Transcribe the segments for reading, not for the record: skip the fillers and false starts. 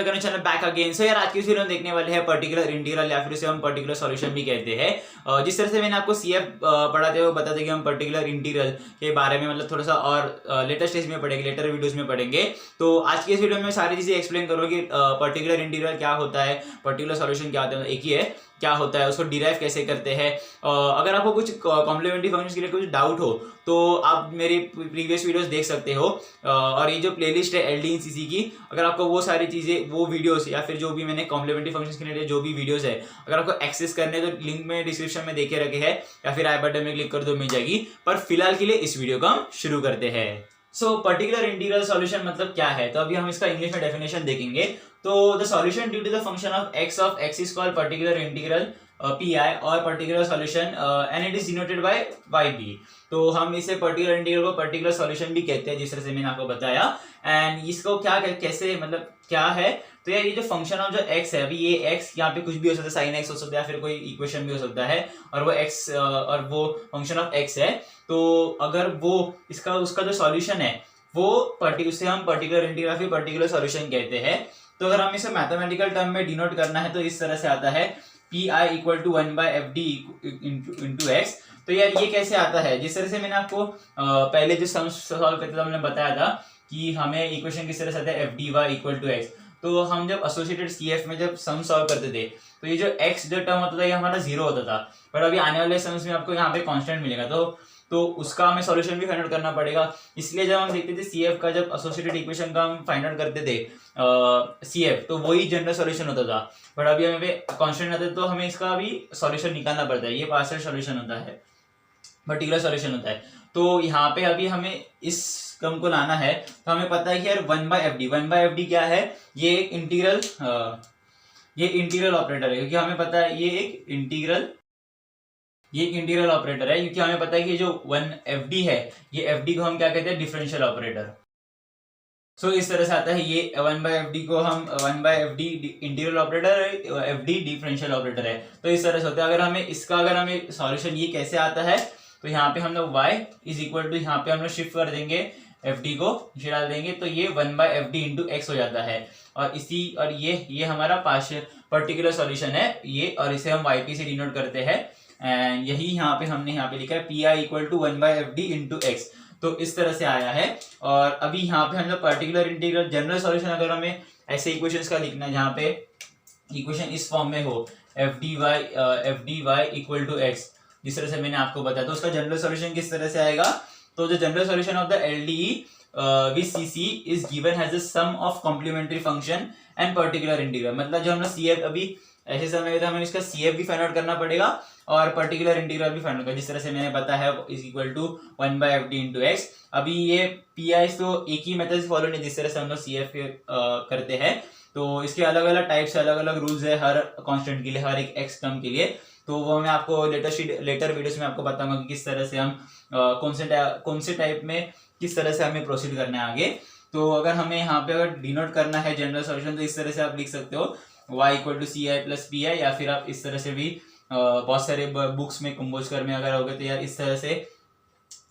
Welcome channel back again. So यार आज की इस वीडियो में देखने वाले हैं पर्टिकुलर इंटीग्रल या फिर उसे हम पर्टिकुलर सॉल्यूशन भी कहते हैं। जिस तरह से मैंने आपको सीएफ पढ़ाते हुए बताते कि हम पर्टिकुलर इंटीग्रल के बारे में मतलब थोड़ा सा और लेटर स्टेज में पढ़ेंगे, लेटर वीडियोस में पढ़ेंगे। तो आज की इस वीडियो में सारी चीजें एक्सप्लेन करूँ कि पर्टिकुलर इंटीग्रल क्या होता है, पर्टिकुलर सॉल्यूशन क्या होता है, एक ही है क्या होता है, उसको डिराइव कैसे करते हैं। अगर आपको कुछ कॉम्प्लीमेंट्री फंक्शंस के लिए कुछ डाउट हो तो आप मेरी प्रीवियस वीडियोस देख सकते हो। और ये जो प्लेलिस्ट है एलडी इन सीसी की, अगर आपको वो सारी चीजें, वो वीडियोस या फिर जो भी मैंने कॉम्प्लीमेंट्री फंक्शंस के लिए जो भी वीडियोस है, अगर आपको एक्सेस करने तो लिंक में डिस्क्रिप्शन में देखे रखे हैं या फिर आई बटन में क्लिक कर दो, मिल जाएगी। पर फिलहाल के लिए इस वीडियो को हम शुरू करते हैं। सो पर्टिकुलर इंटीग्रल सॉल्यूशन मतलब क्या है, तो अभी हम इसका इंग्लिश में डेफिनेशन देखेंगे। तो the solution due to the function of x is called particular integral pi और particular solution and it is denoted by yp। तो हम इसे पर्टिकुलर इंटीग्रल को पर्टिकुलर सॉल्यूशन भी कहते हैं, जिस तरह से मैंने आपको बताया। एंड इसको क्या कैसे मतलब क्या है, तो यार ये जो फंक्शन ऑफ जो x है, अभी ये x यहाँ पे कुछ भी हो सकता है, साइन x हो सकता है या फिर कोई इक्वेशन भी हो सकता है, और वो x और वो फंक्शन ऑफ x है। तो अगर वो इसका उसका जो सॉल्यूशन है वो उसे हम पर्टिकुलर इंटीग्रल फिर पर्टिकुलर सॉल्यूशन कहते हैं। तो अगर हम इसे मैथमेटिकल टर्म में डिनोट करना है तो इस तरह से आता है pi equal to 1/fd into x। तो यार ये कैसे आता है, जिस तरह से मैंने आपको पहले जो सम सॉल्व करते थे हमने बताया था कि हमें इक्वेशन किस तरह से आता है fdy इक्वल टू x। तो हम जब एसोसिएटेड सीएफ में जब सम सॉल्व करते थे तो ये जो x जो टर्म होता था ये हमारा 0 होता था, पर अभी आने वाले सम्स में आपको यहाँ पे कांस्टेंट मिलेगा। तो उसका हमें सॉल्यूशन भी फाइंड आउट करना पड़ेगा। इसलिए जब हम देखते थे सीएफ का, जब एसोसिएटेड इक्वेशन का हम फाइंड आउट करते थे सीएफ, तो वही जनरल सॉल्यूशन होता था। बट अभी हमें कांस्टेंट आता है तो हमें इसका भी सॉल्यूशन निकालना पड़ता है। ये पार्शियल सॉल्यूशन होता है, पर्टिकुलर सॉल्यूशन होता है। तो यहाँ पे अभी हमें इस टर्म को लाना है, तो हमें पता है कि यार 1/fd क्या है, ये एक इंटीग्रल ऑपरेटर है, क्योंकि हमें पता है ये एक इंटीग्रल ऑपरेटर है, क्योंकि हमें पता है कि जो 1fd है, ये fd को हम क्या कहते हैं, डिफरेंशियल ऑपरेटर। सो इस तरह से आता है ये 1/fd को हम 1/fd integral operator, fd differential operator है। तो इस तरह से होता है। अगर हमें सॉल्यूशन ये कैसे आता है, तो यहाँ पे हम लोग y इज इक्वल टू, यहाँ पे हम लोग शिफ्ट कर देंगे fd को, नीचे डाल देंगे तो ये 1/fd इंटू x हो जाता है। और ये हमारा पार्शियल पर्टिकुलर सॉल्यूशन है ये, और इसे हम yp से डिनोट करते हैं। एंड यही हमने यहाँ पे लिखा है pi equal to 1/fd into x। तो इस तरह से आया है। और अभी यहाँ पे हम लोग पर्टिकुलर इंटीग्रल जनरल सॉल्यूशन, अगर हमें ऐसे इक्वेशंस का लिखना है जहाँ पे इक्वेशन इस फॉर्म में हो fdy इक्वल टू x, जिस तरह से मैंने आपको बताया, तो उसका जनरल सॉल्यूशन किस तरह से आएगा। तो जो general solution of the LDE with CC is given as a sum of complementary function and particular integral। मतलब जो हमने CF अभी ऐसे समय में था, हमें इसका CF भी फाइंड आउट करना पड़ेगा और पर्टिकुलर इंटीग्रल भी फाइंड आउट करना, जिस तरह से मैंने बताया है is equal to 1/fd into x। अभी ये PI तो एक ही मेथड से फॉलो नहीं, जिस तरह से हम लोग CF करते हैं। तो इसके अलग अलग टाइप्स, अलग अलग रूल्स है हर कांस्टेंट के लिए, हर एक x टर्म के लिए। तो वो मैं आपको लेटर वीडियोस में आपको बताऊंगा कि किस तरह से हम कौन से टाइप में किस तरह से हमें प्रोसीड करना है आगे। तो अगर हमें यहाँ पे अगर डिनोट करना है जनरल सॉल्यूशन, तो इस तरह से आप लिख सकते हो y equal to ci plus pi, या फिर आप इस तरह से भी बहुत सारे बुक्स में कुंभोजकर में अगर होगे तो यार इस तरह से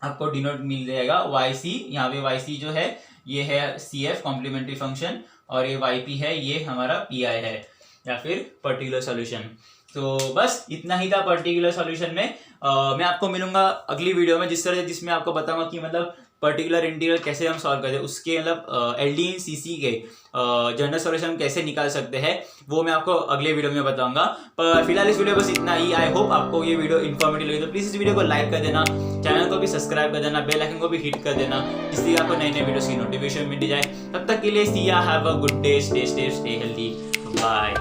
आपको डिनोट मिल जाएगा yc। यहाँ पे yc जो है ये है cf कॉम्प्लीमेंट्री फंक्शन, और ये yp है, ये हमारा pi है या फिर पर्टिकुलर सॉल्यूशन। तो बस इतना ही था पर्टिकुलर सॉल्यूशन में। मैं आपको मिलूंगा अगली वीडियो में, जिसमें आपको बताऊंगा कि मतलब पर्टिकुलर इंटीग्रल कैसे हम सॉल्व करते हैं, उसके मतलब एलडी इन सीसी के जनरल सॉल्यूशन कैसे निकाल सकते हैं, वो मैं आपको अगले वीडियो में बताऊंगा। पर फिलहाल इस वीडियो बस इतना ही। आई होप आपको ये वीडियो इन्फॉर्मेटिव लगी, तो प्लीज इस वीडियो को लाइक कर देना, चैनल को भी सब्सक्राइब कर देना, बेल आइकन को भी हिट कर देना, इसलिए आपको नए नए वीडियोस की नोटिफिकेशन मिल जाए। तब तक के लिए see ya have a good day, stay healthy, bye.